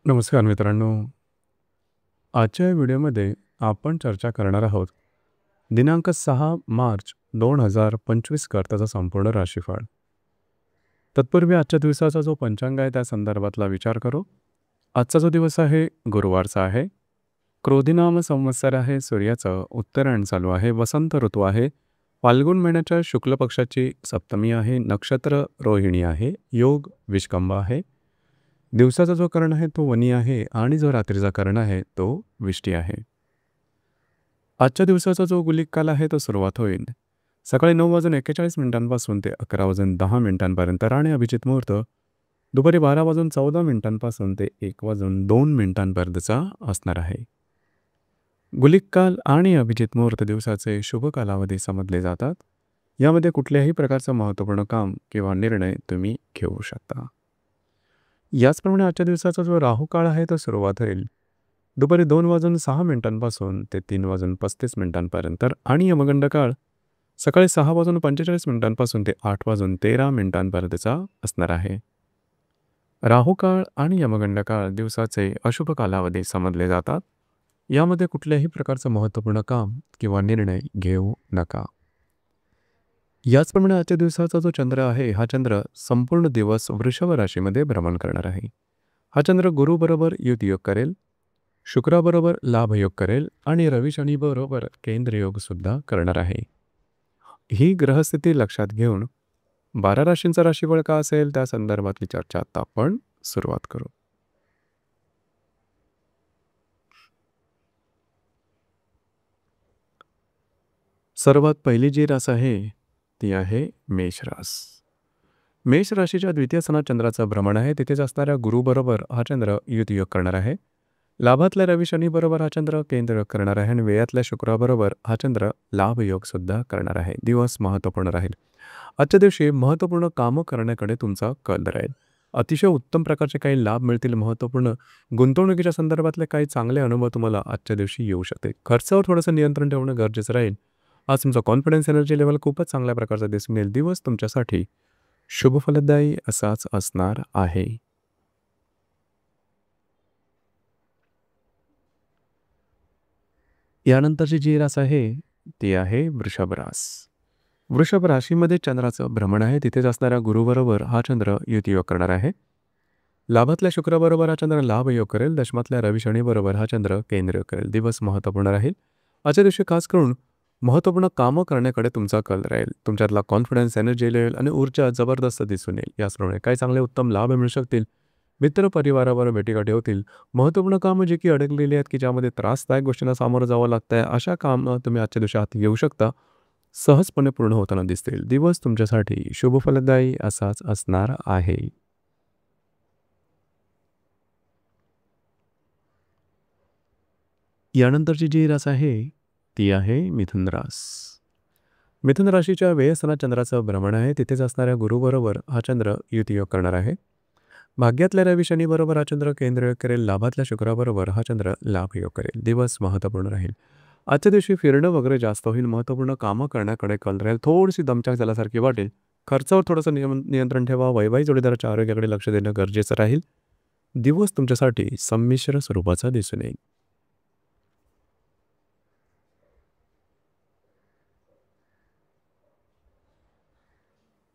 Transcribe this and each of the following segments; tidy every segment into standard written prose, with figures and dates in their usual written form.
नमस्कार मित्रांनो. आजच्या या व्हिडिओमध्ये आपण चर्चा करणार आहोत दिनांक 6 मार्च 2025 करताचा संपूर्ण राशीफळ. तत्पूर्वी आजच्या दिवसाचा जो पंचांग आहे त्या संदर्भातला विचार करू. आजचा जो दिवस आहे गुरुवारचा आहे. क्रोधिनाम संवत्सर आहे. सूर्याचं उत्तरायण चालू आहे. वसंत ऋतू आहे. फाल्गुन महिन्याच्या शुक्ल पक्षाची सप्तमी आहे. नक्षत्र रोहिणी आहे. योग विषकंभ आहे. दिवसाचा जो कर्ण आहे तो वनी आहे आणि जो रात्रीचा कर्ण आहे तो विष्टी आहे. आजच्या दिवसाचा जो गुलिक काल आहे तो सुरुवात होईल सकाळी 9:41 ते 11:10 राणे अभिजित मुहूर्त दुपारी 12:14 ते 1:02 असणार आहे. गुलिक काल आणि अभिजित मुहूर्त दिवसाचे शुभ कालावधी समजले जातात. यामध्ये कुठल्याही प्रकारचं महत्त्वपूर्ण काम किंवा निर्णय तुम्ही घेऊ शकता. याचप्रमाणे आजच्या दिवसाचा जो राहू काळ आहे तो सुरुवात होईल दुपारी 2:06 ते 3:35 आणि यमगंड काळ सकाळी 6:45 ते 8:13 असणार आहे. राहू काळ आणि यमगंड काळ दिवसाचे अशुभ कालावधी समजले जातात. यामध्ये कुठल्याही प्रकारचं महत्त्वपूर्ण काम किंवा निर्णय घेऊ नका. याचप्रमाणे आजच्या दिवसाचा जो चंद्र आहे हा चंद्र संपूर्ण दिवस वृषभ राशीमध्ये भ्रमण करणार आहे. हा चंद्र गुरुबरोबर युतियोग करेल, शुक्राबरोबर लाभयोग करेल आणि रवी शनीबरोबर केंद्रयोग सुद्धा करणार आहे. ही ग्रहस्थिती लक्षात घेऊन 12 राशींचा राशीफळ का असेल त्या संदर्भातली चर्चा आता आपण सुरुवात करू. सर्वात पहिली जी रास आहे ती आहे मेष रास. मेष राशीच्या द्वितीय स्थानात चंद्राचं भ्रमण आहे. तिथेच असणाऱ्या गुरुबरोबर हा चंद्र युतियोग करणार आहे. लाभातल्या रवी शनीबरोबर हा चंद्र केंद्रयोग करणार आहे आणि व्ययातल्या शुक्राबरोबर हा चंद्र लाभयोग सुद्धा करणार आहे. दिवस महत्त्वपूर्ण राहील. आजच्या दिवशी महत्त्वपूर्ण कामं करण्याकडे तुमचा कल राहील. अतिशय उत्तम प्रकारचे काही लाभ मिळतील. महत्त्वपूर्ण गुंतवणुकीच्या संदर्भातले काही चांगले अनुभव तुम्हाला आजच्या दिवशी येऊ शकते. खर्चावर थोडंसं नियंत्रण ठेवणं गरजेचं राहील. आज तुमचा कॉन्फिडन्स एनर्जी लेवल खूपच चांगल्या प्रकारचा दिसून येईल. दिवस तुमच्यासाठी शुभ फलदायी असाच असणार आहे. यानंतरची जी रास आहे ती आहे वृषभ रास. वृषभ राशीमध्ये चंद्राचं भ्रमण आहे. तिथेच असणाऱ्या गुरुबरोबर हा चंद्र युतियोग करणार आहे. लाभातल्या शुक्राबरोबर हा चंद्र लाभयोग करेल. दशमातल्या रवी शनीबरोबर हा चंद्र केंद्रयोग करेल. दिवस महत्त्वपूर्ण राहील. आजच्या दिवशी खास करून महत्त्वपूर्ण कामं करण्याकडे तुमचा कल राहील. तुमच्यातला कॉन्फिडन्स एनर्जी लेवल आणि ऊर्जा जबरदस्त दिसून येईल. याचप्रमाणे काही चांगले उत्तम लाभ मिळू शकतील. मित्र परिवारावर भेटीगाठी होतील. महत्त्वपूर्ण कामं जी की अडकलेली आहेत की ज्यामध्ये त्रासदायक गोष्टींना सामोरं जावं लागतं आहे अशा कामं तुम्ही आजच्या दिवशी हाती घेऊ शकता. सहजपणे पूर्ण होताना दिसतील. दिवस तुमच्यासाठी शुभ फलदायी असाच असणार आहे. यानंतरची जी रास आहे ती आहे मिथुन रास. मिथुन राशीच्या व्ययस्थानात चंद्राचं भ्रमण आहे. तिथेच असणाऱ्या गुरुबरोबर हा चंद्र युतियोग करणार आहे. भाग्यातल्या रवी शनीबरोबर हा चंद्र केंद्रयोग करेल. लाभातल्या शुक्राबरोबर हा चंद्र लाभयोग करेल. दिवस महत्त्वपूर्ण राहील. आजच्या दिवशी फिरणं वगैरे जास्त होईल. महत्त्वपूर्ण कामं करण्याकडे कल राहील. थोडीशी दमछाक झाल्यासारखी वाटेल. खर्चावर थोडंसं नियंत्रण ठेवा. वैवाहिक जोडीदाराच्या आरोग्याकडे लक्ष देणं गरजेचं राहील. दिवस तुमच्यासाठी संमिश्र स्वरूपाचा दिसून येईल.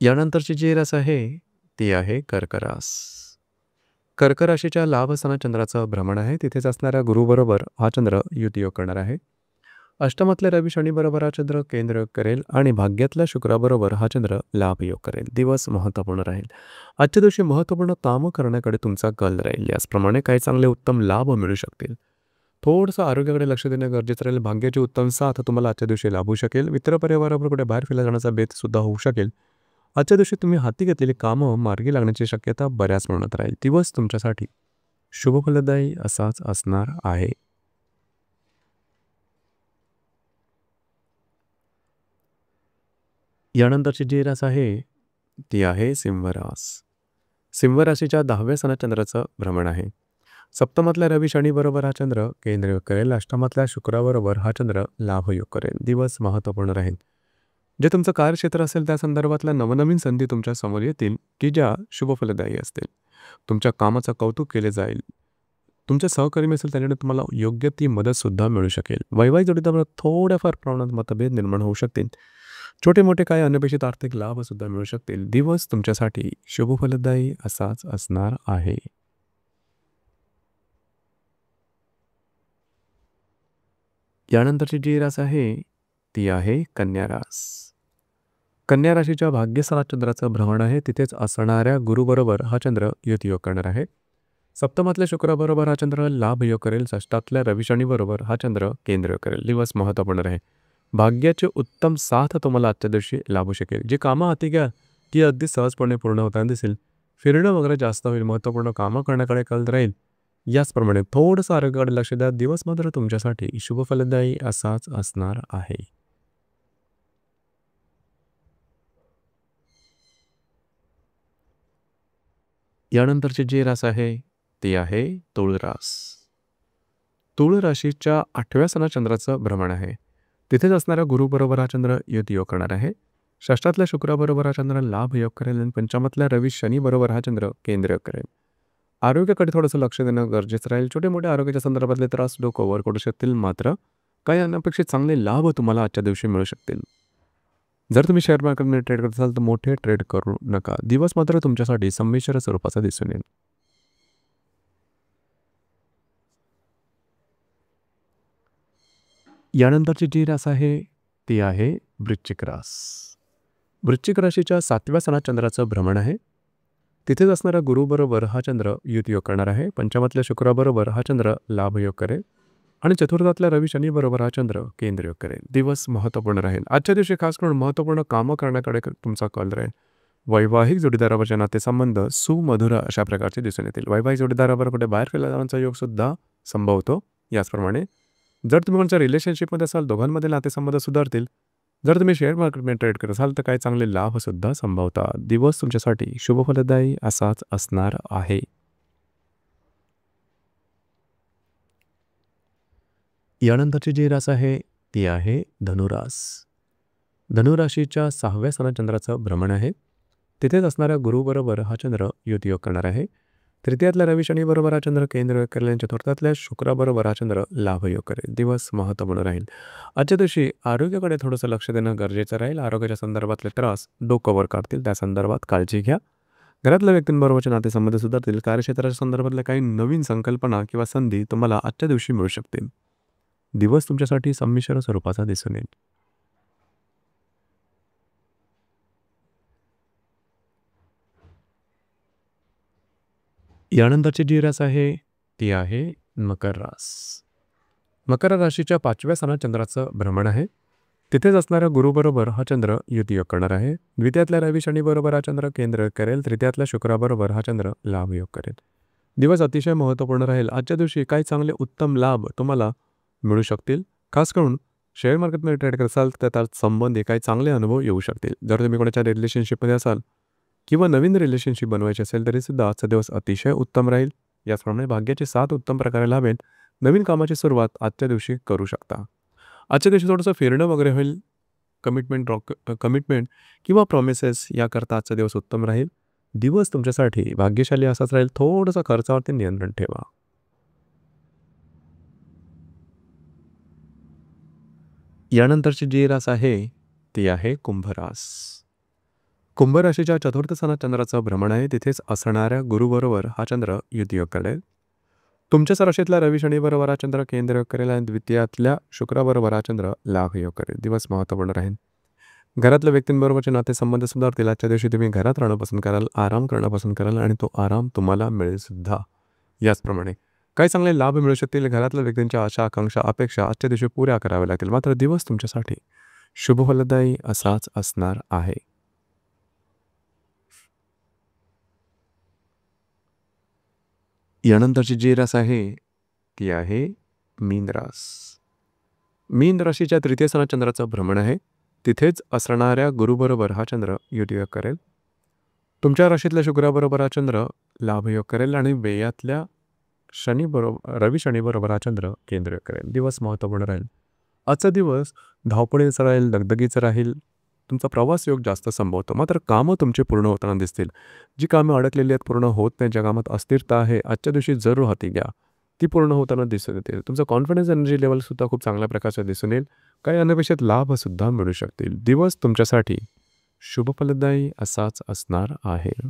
यानंतरची जी रास आहे ती आहे कर्क रास. कर्क राशीच्या लाभस्थानात चंद्राचं भ्रमण आहे. तिथेच असणाऱ्या गुरुबरोबर हा चंद्र युतियोग करणार आहे. अष्टमातल्या रवी शनीबरोबर हा चंद्र केंद्रयोग करेल आणि भाग्यातल्या शुक्राबरोबर हा चंद्र लाभयोग करेल. दिवस महत्त्वपूर्ण राहील. आजच्या दिवशी महत्त्वपूर्ण कामं करण्याकडे तुमचा कल राहील. याचप्रमाणे काही चांगले उत्तम लाभ मिळू शकतील. थोडंसं आरोग्याकडे लक्ष देणं गरजेचं राहील. भाग्याची उत्तम साथ तुम्हाला आजच्या दिवशी लाभू शकेल. मित्रपरिवाराबरोबर कुठे बाहेर फिरायला जाण्याचा बेत सुद्धा होऊ शकेल. आजच्या दिवशी तुम्ही हाती घेतलेली कामं मार्गी लागण्याची शक्यता बऱ्याच प्रमाणात राहील. दिवस तुमच्यासाठी शुभ फलदायी असाच असणार आहे. यानंतरची जी रास आहे ती आहे सिंह रास. सिंह राशीच्या 10व्या स्थानात चंद्राचं भ्रमण आहे. सप्तमातल्या रवी शनीबरोबर हा चंद्र केंद्रयोग करेल. अष्टमातल्या शुक्राबरोबर हा चंद्र लाभयोग करेल. दिवस महत्त्वपूर्ण राहील. जे तुमचं कार्यक्षेत्र असेल त्या संदर्भातल्या नवनवीन संधी तुमच्या समोर येतील की ज्या शुभफलदायी असतील. तुमच्या कामाचं कौतुक केले जाईल. तुमचे सहकर्मी असेल त्यांच्याकडे तुम्हाला योग्य ती मदतसुद्धा मिळू शकेल. वैवाहिक जोडीदाराबरोबर थोड्याफार प्रमाणात मतभेद निर्माण होऊ शकतील. छोटे-मोठे काही अनपेक्षित आर्थिक लाभसुद्धा मिळू शकतील. दिवस तुमच्यासाठी शुभफलदायी असाच असणार आहे. यानंतरची जी रास आहे ती आहे कन्या रास. कन्या राशीच्या भाग्यस्थानात चंद्राचं भ्रमण आहे. तिथेच असणाऱ्या गुरुबरोबर हा चंद्र युतियोग करणार आहे. सप्तमातल्या शुक्राबरोबर हा चंद्र लाभयोग करेल. षष्ठातल्या रवी शनीबरोबर हा चंद्र केंद्र करेल. दिवस महत्त्वपूर्ण आहे. भाग्याचे उत्तम साथ तुम्हाला आजच्या दिवशी लाभू शकेल. जी कामं हाती घ्या ती अगदी सहजपणे पूर्ण होताना दिसेल. फिरणं वगैरे जास्त होईल. महत्त्वपूर्ण कामं करण्याकडे कल राहील. याचप्रमाणे थोडंसं आरोग्याकडे लक्ष द्या. दिवस मात्र तुमच्यासाठी शुभफलदायी असाच असणार आहे. यानंतरची जी रास आहे ती आहे तुळ रास. तुळ राशीच्या 8व्या सणात चंद्राचं भ्रमण आहे. तिथेच असणाऱ्या गुरुबरोबर हा चंद्र युतियोग करणार आहे. षष्ठातल्या शुक्राबरोबर हा चंद्र लाभयोग करेल आणि पंचमातल्या रवी शनीबरोबर हा चंद्र केंद्र करेल. आरोग्याकडे थोडंसं लक्ष देणं गरजेचं राहील. छोटे मोठे आरोग्याच्या संदर्भातले त्रास डोकं वर करू शकतील. मात्र काही अनपेक्षित चांगले लाभ तुम्हाला आजच्या दिवशी मिळू शकतील. जर तुम्ही शेअर मार्केटमध्ये ट्रेड करत असाल तर मोठे ट्रेड करू नका. दिवस मात्र तुमच्यासाठी संमिश्र स्वरूपाचा दिसून येईल. यानंतरची जी रास आहे ती आहे वृश्चिक रास. वृश्चिक राशीच्या 7व्या सणात चंद्राचं भ्रमण आहे. तिथेच असणाऱ्या गुरुबरोबर हा चंद्र युतियोग करणार आहे. पंचमातल्या शुक्राबरोबर हा चंद्र लाभयोग करेल आणि चतुर्थातल्या रवी शनीबरोबर हा चंद्र केंद्रयोग करेल. दिवस महत्त्वपूर्ण राहील. आजच्या दिवशी खास करून महत्त्वपूर्ण कामं करण्याकडे तुमचा कल राहील. वैवाहिक जोडीदाराबरोबरचे नातेसंबंध सुमधुर अशा प्रकारचे दिसून येतील. वैवाहिक जोडीदाराबरोबर कुठे बाहेर फिरायला जाण्याचा योगसुद्धा संभवतो. याचप्रमाणे जर तुम्ही कोणत्या रिलेशनशिपमध्ये असाल दोघांमध्ये नातेसंबंध सुधारतील. जर तुम्ही शेअर मार्केटमध्ये ट्रेड करत असाल तर काही चांगले लाभसुद्धा संभवतात. दिवस तुमच्यासाठी शुभफलदायी असाच असणार आहे. यानंतरची जी रास आहे ती आहे धनुरास. धनुराशीच्या 6व्या सणात चंद्राचं भ्रमण आहे. तिथेच असणाऱ्या गुरुबरोबर हा चंद्र युतियोग करणार आहे. तृतीयातल्या रवी शनीबरोबर हा चंद्र केंद्र करेल आणि चतुर्थातल्या शुक्राबरोबर हा चंद्र लाभयोग करेल. दिवस महत्त्वपूर्ण राहील. आजच्या दिवशी आरोग्याकडे थोडंसं लक्ष देणं गरजेचं राहील. आरोग्याच्या संदर्भातले त्रास डोकं वर काढतील. त्या संदर्भात काळजी घ्या. घरातल्या व्यक्तींबरोबरचे नातेसंबंध सुधारतील. कार्यक्षेत्राच्या संदर्भातल्या काही नवीन संकल्पना किंवा संधी तुम्हाला आजच्या दिवशी मिळू शकतील. दिवस तुमच्यासाठी संमिश्र स्वरूपाचा दिसून येईल. यानंतरची जी रास आहे ती आहे मकर रास. मकर राशीच्या 5व्या सणात चंद्राचं भ्रमण आहे. तिथेच असणाऱ्या गुरुबरोबर हा चंद्र युतियोग करणार आहे. द्वितीयातल्या रवी शनीबरोबर हा चंद्र केंद्र करेल. तृतीयातल्या शुक्राबरोबर हा चंद्र लाभयोग करेल. दिवस अतिशय महत्त्वपूर्ण राहील. आजच्या दिवशी काही चांगले उत्तम लाभ तुम्हाला मिळू शकतील. खास करून शेअर मार्केटमध्ये ट्रेड करत असाल तर त्यात संबंधी काही चांगले अनुभव येऊ शकतील. जर तुम्ही कोणाच्या रिलेशनशिपमध्ये असाल किंवा नवीन रिलेशनशिप बनवायची असेल तरीसुद्धा आजचा दिवस अतिशय उत्तम राहील. याचप्रमाणे भाग्याची साथ उत्तम प्रकारे लाभेल. नवीन कामाची सुरुवात आजच्या दिवशी करू शकता. आजच्या दिवशी थोडंसं फिरणं वगैरे होईल. कमिटमेंट किंवा प्रॉमिसेस याकरता आजचा दिवस उत्तम राहील. दिवस तुमच्यासाठी भाग्यशाली असाच राहील. थोडंसं खर्चावरती नियंत्रण ठेवा. यानंतरची जी रास आहे ती आहे कुंभरास. कुंभ राशीच्या 4थ्या सणात चंद्राचं भ्रमण आहे. तिथेच असणाऱ्या गुरुबरोबर हा चंद्र युतियोग करेल. तुमच्याच राशीतल्या रवी शनीबरोबर हा चंद्र केंद्रयोग करेल आणि द्वितीयातल्या शुक्राबरोबर हा चंद्र लाभयोग करेल. दिवस महत्त्वपूर्ण राहील. घरातल्या व्यक्तींबरोबरचे नातेसंबंध सुधारतील. आजच्या दिवशी तुम्ही घरात राहणं पसंत कराल, आराम करणं पसंत कराल आणि तो आराम तुम्हाला मिळेल सुद्धा. याचप्रमाणे काही चांगले लाभ मिळू शकतील. घरातल्या व्यक्तींच्या आशा आकांक्षा अपेक्षा आजच्या दिवशी पुऱ्या कराव्या लागतील. मात्र दिवस तुमच्यासाठी शुभफलदायी असाच असणार आहे. यानंतरची जी रास आहे ती आहे मीन रास. मीन राशीच्या 3य सणात चंद्राचं भ्रमण आहे. तिथेच असणाऱ्या गुरुबरोबर हा चंद्र युतियोग करेल. तुमच्या राशीतल्या शुक्राबरोबर हा चंद्र लाभयोग करेल आणि व्ययातल्या रवी शनीबरोबर हा चंद्र केंद्रयोग करेल. दिवस महत्त्वपूर्ण राहील. आजचा दिवस धावपळीचा राहील, दगदगीचा राहील. तुमचा प्रवास योग जास्त संभवतो. मात्र कामं तुमची पूर्ण होताना दिसतील. जी कामं अडकलेली आहेत पूर्ण होत नाही, ज्या कामात अस्थिरता आहे आजच्या दिवशी जरूर हाती घ्या. ती पूर्ण होताना दिसून येतील. तुमचा कॉन्फिडन्स एनर्जी लेव्हलसुद्धा खूप चांगल्या प्रकारचं दिसून येईल. काही अनपेक्षित लाभसुद्धा मिळू शकतील. दिवस तुमच्यासाठी शुभफलदायी असाच असणार आहे.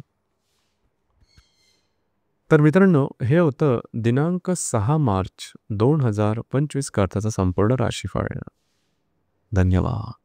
तर मित्रांनो, हे होतं दिनांक 6 मार्च 2025 करताचं संपूर्ण राशीफळ. धन्यवाद.